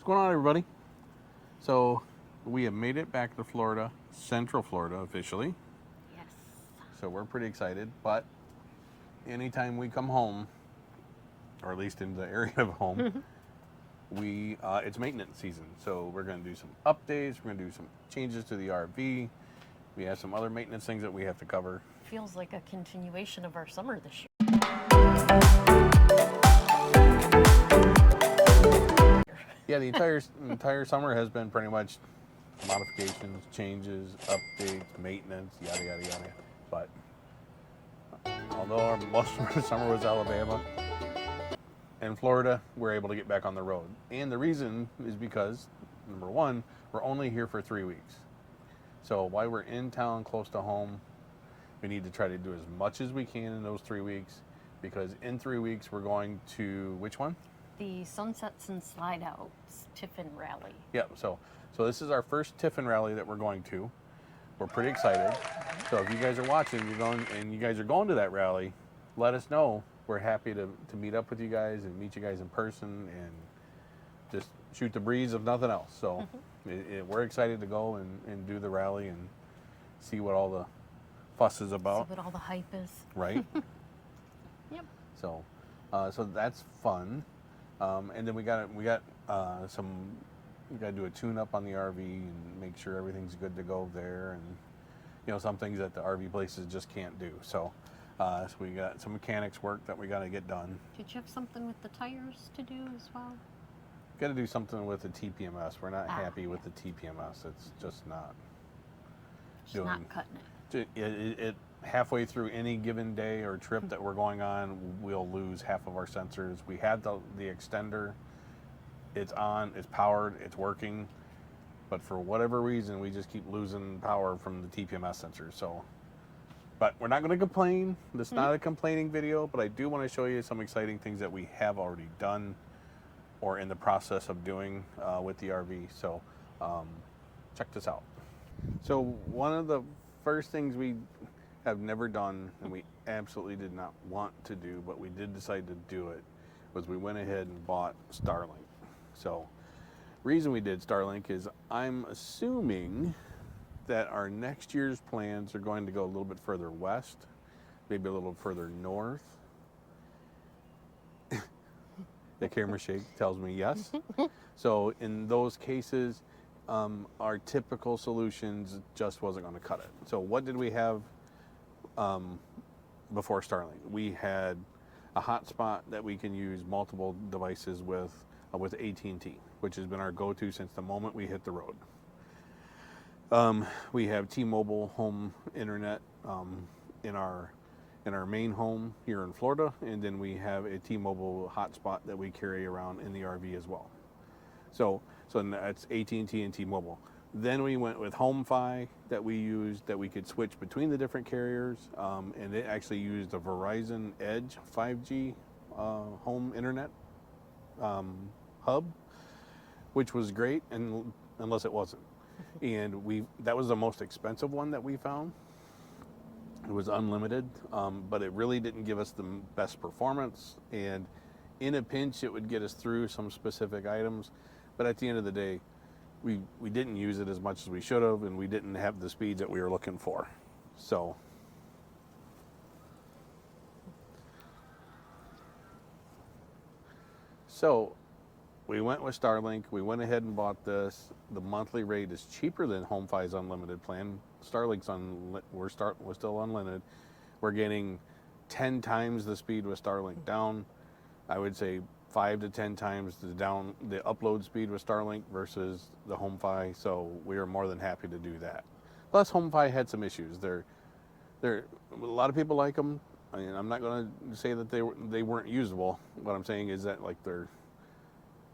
What's going on, everybody? So we have made it back to Florida, Central Florida officially. Yes. So we're pretty excited, but anytime we come home, or at least in the area of home, it's maintenance season. So we're going to do some updates, we're going to do some changes to the RV. We have some other maintenance things that we have to cover. Feels like a continuation of our summer this year. Yeah, the entire summer has been pretty much modifications, changes, updates, maintenance, yada yada yada. But although most of our summer was Alabama and Florida, we're able to get back on the road. And the reason is because, number one, we're only here for 3 weeks. So while we're in town close to home, we need to try to do as much as we can in those 3 weeks, because in 3 weeks we're going to, which one? The Sunsets and Slide Outs Tiffin Rally. Yep, so this is our first Tiffin rally that we're going to. We're pretty excited. So if you guys are watching, you guys are going to that rally, let us know. We're happy to meet up with you guys and meet you guys in person and just shoot the breeze if nothing else. So we're excited to go and do the rally and see what all the fuss is about. See what all the hype is. Right? Yep. So that's fun. And then we got to do a tune-up on the RV and make sure everything's good to go there, and some things that the RV places just can't do. So we got some mechanics work that we got to get done. Did you have something with the tires to do as well? Got to do something with the TPMS. We're not happy with the TPMS. It's just not. Just not cutting it. It halfway through any given day or trip that we're going on, we'll lose half of our sensors. We had the extender. It's on, it's powered, it's working, but for whatever reason, we just keep losing power from the TPMS sensors. So, but we're not going to complain. This is not a complaining video, but I do want to show you some exciting things that we have already done or in the process of doing with the RV. So, check this out. So, one of the first things we have never done, and we absolutely did not want to do, but we did decide to do it, was we went ahead and bought Starlink. So, reason we did Starlink is I'm assuming that our next year's plans are going to go a little bit further west, maybe a little further north. The camera shake tells me yes. So in those cases, our typical solutions just wasn't going to cut it. So what did we have before Starlink? We had a hotspot that we can use multiple devices with AT&T, which has been our go-to since the moment we hit the road. We have T-Mobile home internet in our main home here in Florida, and then we have a T-Mobile hotspot that we carry around in the RV as well. So that's AT&T and T-Mobile. Then we went with HomeFi that we used, that we could switch between the different carriers, and it actually used a Verizon Edge 5G home internet hub, which was great, and unless it wasn't. And that was the most expensive one that we found. It was unlimited, but it really didn't give us the best performance, and in a pinch it would get us through some specific items, but at the end of the day, we didn't use it as much as we should have, and we didn't have the speeds that we were looking for. So we went with Starlink. We went ahead and bought this. The monthly rate is cheaper than HomeFi's unlimited plan. Starlink's we're still unlimited. We're getting 10 times the speed with Starlink down. I would say 5 to 10 times the upload speed with Starlink versus the HomeFi. So we are more than happy to do that. Plus, HomeFi had some issues. A lot of people like them. I mean, I'm not going to say that they weren't usable. What I'm saying is that their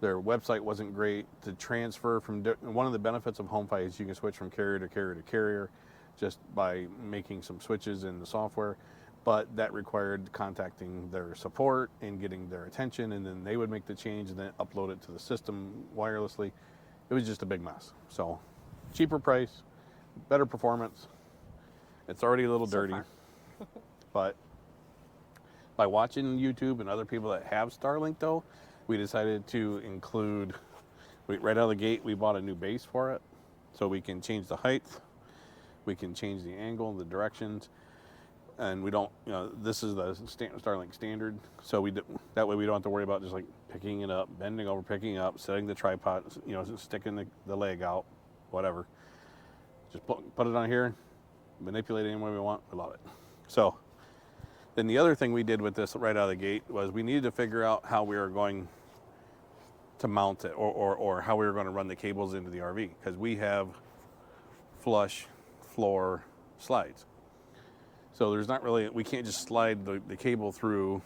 website wasn't great to transfer from. One of the benefits of HomeFi is you can switch from carrier to carrier to carrier just by making some switches in the software, but that required contacting their support and getting their attention, and then they would make the change and then upload it to the system wirelessly. It was just a big mess. So cheaper price, better performance. It's already a little dirty, but by watching YouTube and other people that have Starlink though, we decided to include right out of the gate, we bought a new base for it, so we can change the height, we can change the angle, the directions, and we don't, this is the Starlink standard, so that way we don't have to worry about just like picking it up, bending over, picking it up, setting the tripod, sticking the leg out, whatever. Just put it on here, manipulate it any way we want. We love it. So then the other thing we did with this right out of the gate was we needed to figure out how we were going to mount it, or how we were going to run the cables into the RV, because we have flush floor slides. So there's not really, we can't just slide the cable through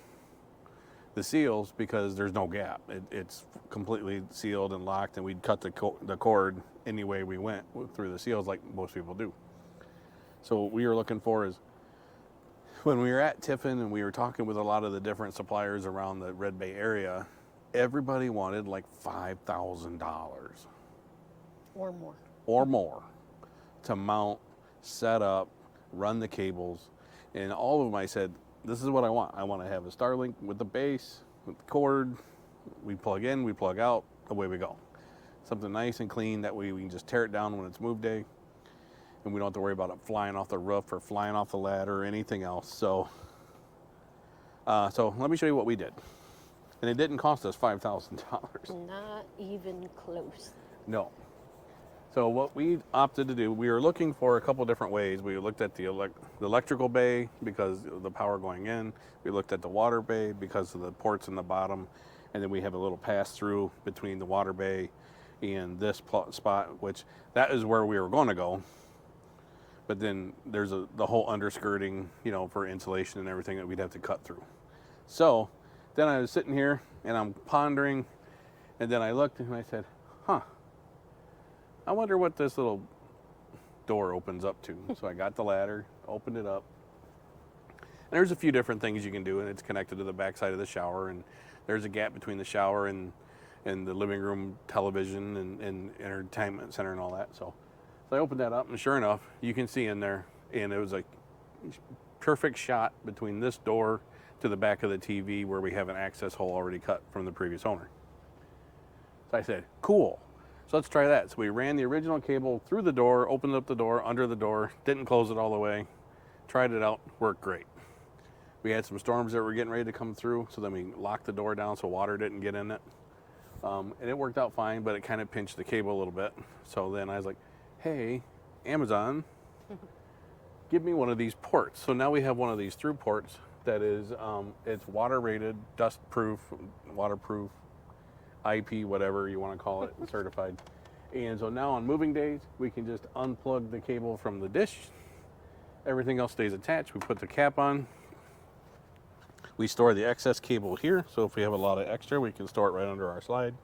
the seals because there's no gap. It's completely sealed and locked, and we'd cut the cord any way we went through the seals like most people do. So what we were looking for is, when we were at Tiffin and we were talking with a lot of the different suppliers around the Red Bay area, everybody wanted like $5,000 or more to mount, set up, run the cables. And all of them, I said, this is what I want. I want to have a Starlink with the base, with the cord. We plug in, we plug out, away we go. Something nice and clean, that way we can just tear it down when it's move day, and we don't have to worry about it flying off the roof or flying off the ladder or anything else. So let me show you what we did. And it didn't cost us $5,000. Not even close. No. So what we opted to do, we were looking for a couple different ways. We looked at the electrical bay because of the power going in. We looked at the water bay because of the ports in the bottom. And then we have a little pass-through between the water bay and this spot, which that is where we were going to go. But then there's the whole underskirting, for insulation and everything that we'd have to cut through. So then I was sitting here and I'm pondering, and then I looked and I said, I wonder what this little door opens up to. So I got the ladder, opened it up. And there's a few different things you can do, and it's connected to the back side of the shower, and there's a gap between the shower and the living room television and entertainment center and all that. So I opened that up, and sure enough, you can see in there, and it was a perfect shot between this door to the back of the TV, where we have an access hole already cut from the previous owner. So I said, cool. So let's try that. So we ran the original cable through the door, opened up the door, under the door, didn't close it all the way, tried it out, worked great. We had some storms that were getting ready to come through, so then we locked the door down so water didn't get in it. And it worked out fine, but it kind of pinched the cable a little bit. So then I was like, hey, Amazon, give me one of these ports. So now we have one of these through ports that is, it's water rated, dust proof, waterproof, IP, whatever you want to call it, certified. And so now on moving days, we can just unplug the cable from the dish. Everything else stays attached. We put the cap on. We store the excess cable here, so if we have a lot of extra, we can store it right under our slide.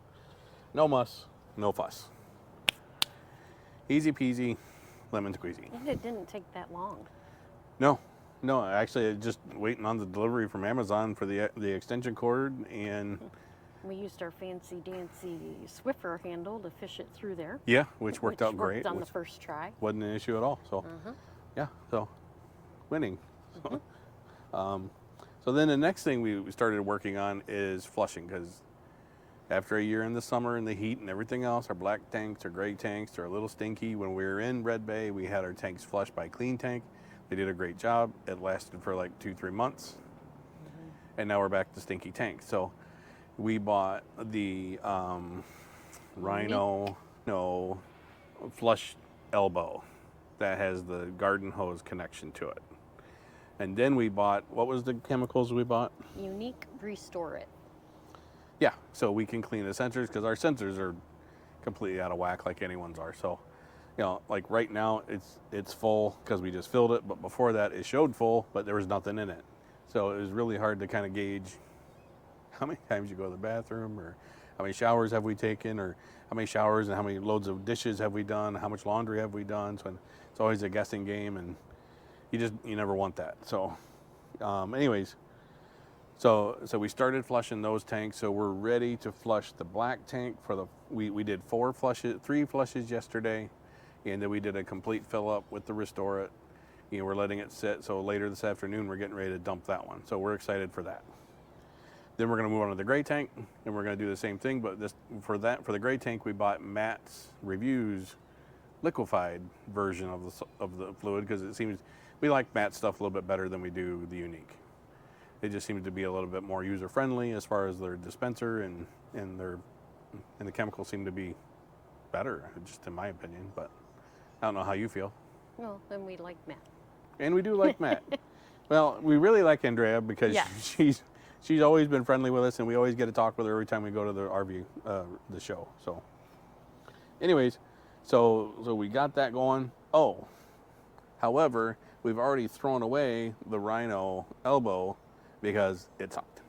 No muss, no fuss. Easy peasy, lemon squeezy. And it didn't take that long. No, actually, just waiting on the delivery from Amazon for the extension cord, and we used our fancy dancy Swiffer handle to fish it through there. Yeah, which worked out great. On the first try. Wasn't an issue at all. So, yeah, so winning. So then the next thing we started working on is flushing, because after a year in the summer and the heat and everything else, our black tanks, our gray tanks, they're a little stinky. When we were in Red Bay, we had our tanks flushed by Clean Tank. They did a great job. It lasted for like 2-3 months. And now we're back to stinky tanks. So we bought the Rhino flush elbow that has the garden hose connection to it. And then we bought, what was the chemicals we bought? Unique Restore It. Yeah, so we can clean the sensors, because our sensors are completely out of whack like anyone's are. So, like right now it's full because we just filled it, but before that it showed full, but there was nothing in it. So it was really hard to kind of gauge how many times you go to the bathroom, or how many showers have we taken, or how many showers and how many loads of dishes have we done, how much laundry have we done. So it's always a guessing game, and you never want that. So anyways, so we started flushing those tanks. So we're ready to flush the black tank for we did 3 flushes yesterday, and then we did a complete fill up with the Restore It. We're letting it sit, so later this afternoon we're getting ready to dump that one. So we're excited for that. Then we're going to move on to the gray tank, and we're going to do the same thing. But for the gray tank, we bought Matt's Reviews liquefied version of the fluid, because it seems we like Matt's stuff a little bit better than we do the Unique. It just seems to be a little bit more user friendly as far as their dispenser, and the chemicals seem to be better, just in my opinion. But I don't know how you feel. Well, then we like Matt. And we do like Matt. Well, we really like Andrea because Yes. she's always been friendly with us, and we always get to talk with her every time we go to the RV the show. So, anyways, so we got that going. Oh, however, we've already thrown away the Rhino elbow because it sucked.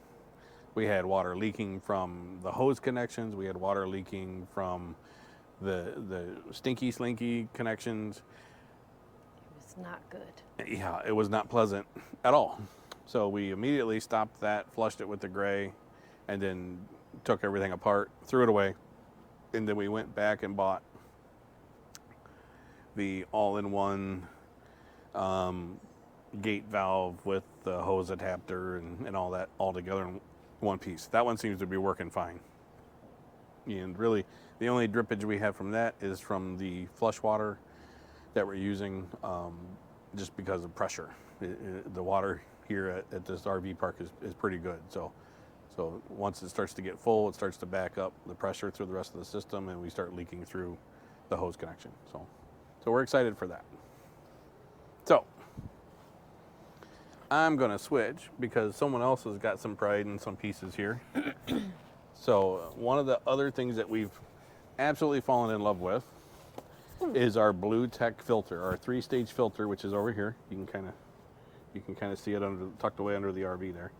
We had water leaking from the hose connections. We had water leaking from the stinky slinky connections. It was not good. Yeah, it was not pleasant at all. So we immediately stopped that, flushed it with the gray, and then took everything apart, threw it away, and then we went back and bought the all-in-one gate valve with the hose adapter and all that all together in one piece. That one seems to be working fine. And really, the only drippage we have from that is from the flush water that we're using, just because of pressure. The water here at this RV park is pretty good. So once it starts to get full, it starts to back up the pressure through the rest of the system, and we start leaking through the hose connection. So we're excited for that. So I'm going to switch because someone else has got some pride in some pieces here. So one of the other things that we've absolutely fallen in love with is our Blu Tech filter, our 3-stage filter, which is over here. You can kind of see it tucked away under the RV there.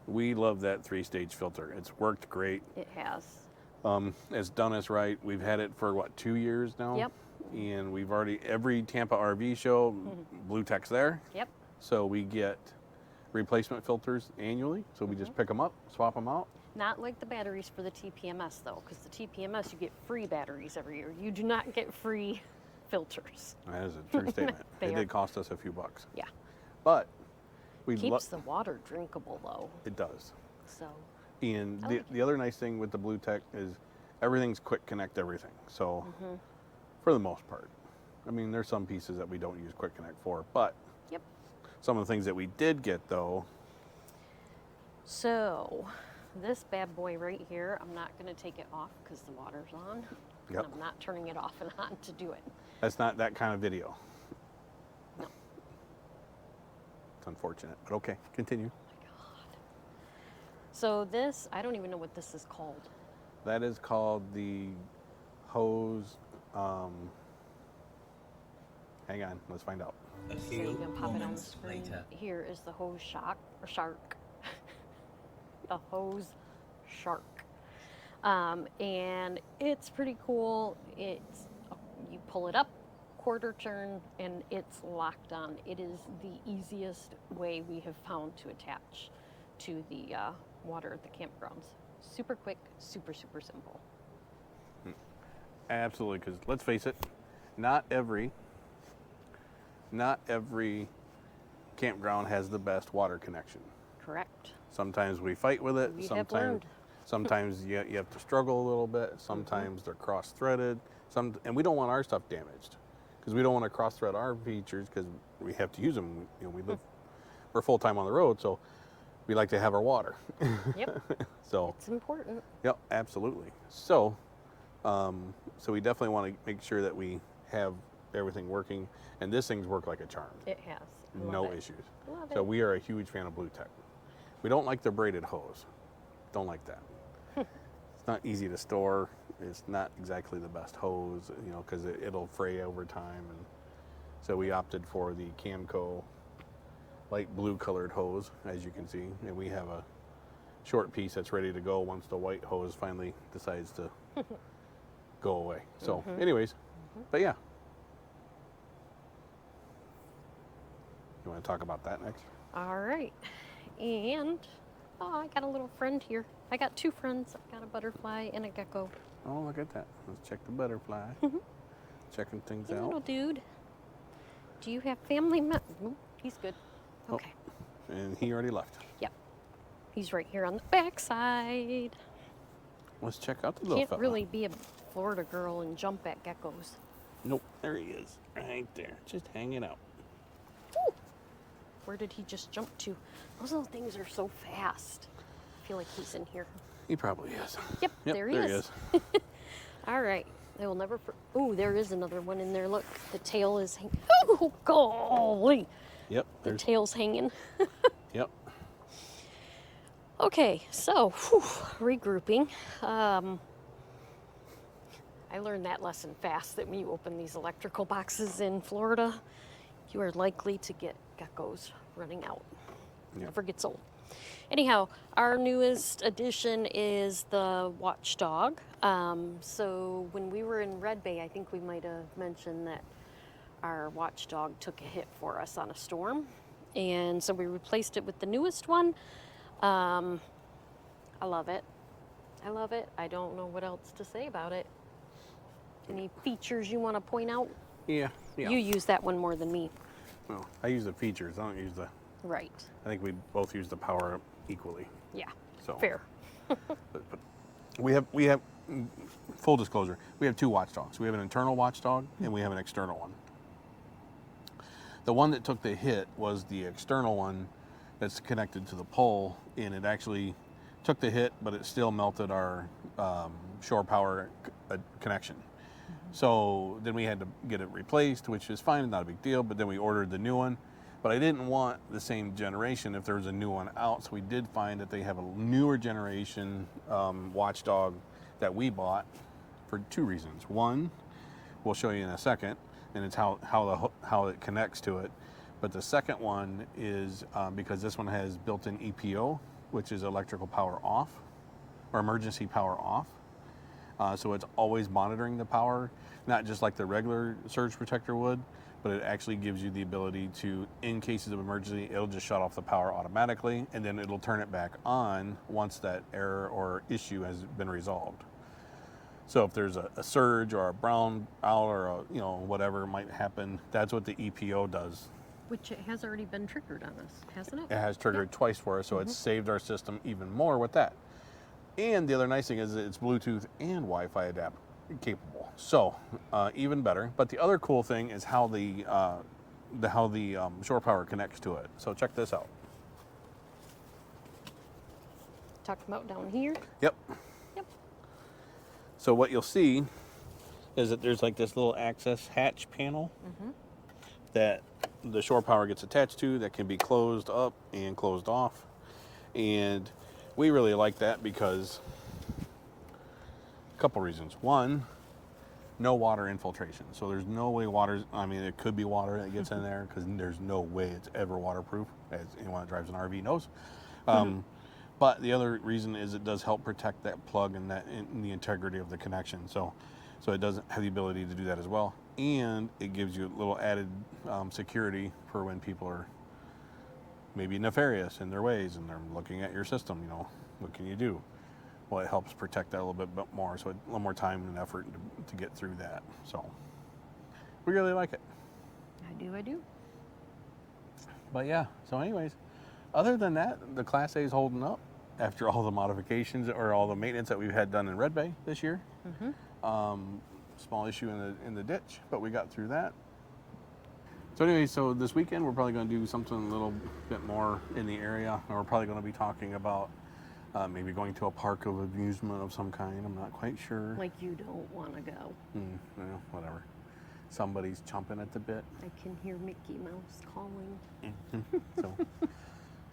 We love that 3-stage filter. It's worked great. It has. It's done us right. We've had it for 2 years now. Yep. And we've already, every Tampa RV show, Blu Tech's there. Yep. So we get replacement filters annually. So we just pick them up, swap them out. Not like the batteries for the TPMS, though, because the TPMS, you get free batteries every year. You do not get free filters. That is a true statement. It did cost us a few bucks. Yeah. But we Keeps the water drinkable, though. It does. So. And like the other nice thing with the Blu Tech is everything's quick connect everything. So for the most part, I mean, there's some pieces that we don't use quick connect for, but some of the things that we did get though. So this bad boy right here, I'm not going to take it off because the water's on. Yep. And I'm not turning it off and on to do it. That's not that kind of video. No. It's unfortunate, but okay, continue. Oh my God. So this, I don't even know what this is called. That is called the hose. Hang on, let's find out. So you can pop it on the screen. Here is the hose shark. The hose shark. And it's pretty cool. It's, you pull it up, quarter turn, and it's locked on. It is the easiest way we have found to attach to the water at the campgrounds. Super quick, super simple. Absolutely, because let's face it, not every campground has the best water connection. Correct. Sometimes we fight with it. We have learned. Sometimes you have to struggle a little bit. Sometimes they're cross-threaded. And we don't want our stuff damaged because we don't want to cross-thread our features because we have to use them. You know, we're full-time on the road, so we like to have our water. Yep. So it's important. Yep, absolutely. So, so we definitely want to make sure that we have everything working, and this thing's worked like a charm. It has. No Love it. issues. Love So it. we are a huge fan of Blu Tech. We don't like the braided hose. Don't like that. It's not easy to store. It's not exactly the best hose, you know, because it'll fray over time. And so we opted for the Camco light blue colored hose, as you can see. And we have a short piece that's ready to go once the white hose finally decides to go away. So anyways, but yeah. You want to talk about that next? All right. And, oh, I got a little friend here. I got two friends. I've got a butterfly and a gecko. Oh, look at that. Let's check the butterfly. Checking things Hey, out. little dude. Do you have family members? He's good. Okay. And he already left. Yep. He's right here on the backside. Let's check out the little Can't fella. really be a Florida girl and jump at geckos. Nope, there he is, right there, just hanging out. Ooh. Where did he just jump to? Those little things are so fast. I feel like he's in here. He probably is. Yep, there he is. All right. They will never. Oh, there is another one in there. Look, the tail is hanging. Oh, golly. Yep. The tail's hanging. Yep. Okay, so regrouping. I learned that lesson fast, that when you open these electrical boxes in Florida, you are likely to get geckos running out. Yep. Never gets old. Anyhow, our newest addition is the Watchdog. So when we were in Red Bay, I think we might have mentioned that our Watchdog took a hit for us on a storm. And so we replaced it with the newest one. I love it. I love it. I don't know what else to say about it. Any features you want to point out? Yeah. You use that one more than me. Well, I use the features. I don't use the. Right. I think we both use the power equally. Yeah. So fair. but we have full disclosure. We have two watchdogs. We have an internal watchdog and we have an external one. The one that took the hit was the external one that's connected to the pole, and it actually took the hit, but it still melted our shore power connection. So then we had to get it replaced, which is fine, not a big deal, but then we ordered the new one. But I didn't want the same generation if there was a new one out, so we did find that they have a newer generation Watchdog that we bought for two reasons. One, we'll show you in a second, and it's how it connects to it. But the second one is because this one has built-in EPO, which is electrical power off, or emergency power off. So it's always monitoring the power, not just like the regular surge protector would, but it actually gives you the ability to, in cases of emergency, it'll just shut off the power automatically, and then it'll turn it back on once that error or issue has been resolved. So if there's a surge or a brown out or whatever might happen, that's what the EPO does. Which it has already been triggered on us, hasn't it? It has triggered twice for us, so it's saved our system even more with that. And the other nice thing is that it's Bluetooth and Wi-Fi adapt capable, so even better. But the other cool thing is how the shore power connects to it. So check this out. Talking about down here. Yep. Yep. So what you'll see is that there's like this little access hatch panel that the shore power gets attached to that can be closed up and closed off. And we really like that because a couple reasons. One, no water infiltration. So there's no way it could be water that gets in there because there's no way it's ever waterproof, as anyone that drives an RV knows. But the other reason is it does help protect that plug and the integrity of the connection. So it doesn't have the ability to do that as well. And it gives you a little added security for when people are maybe nefarious in their ways and they're looking at your system. What can you do? Well, it helps protect that a little bit more, so a little more time and effort to get through that. So we really like it. I do. But yeah, so anyways, other than that, the Class A is holding up after all the modifications or all the maintenance that we've had done in Red Bay this year. Small issue in the ditch, but we got through that. So anyway, so this weekend we're probably going to do something a little bit more in the area, and we're probably going to be talking about maybe going to a park of amusement of some kind. I'm not quite sure. Like you don't want to go. Well, whatever. Somebody's chomping at the bit. I can hear Mickey Mouse calling.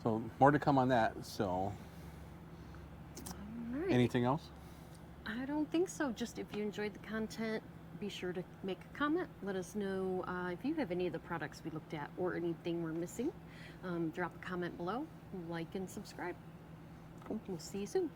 So more to come on that. So All right. anything else? I don't think so. Just if you enjoyed the content, be sure to make a comment. Let us know if you have any of the products we looked at or anything we're missing. Drop a comment below, like and subscribe. We'll see you soon.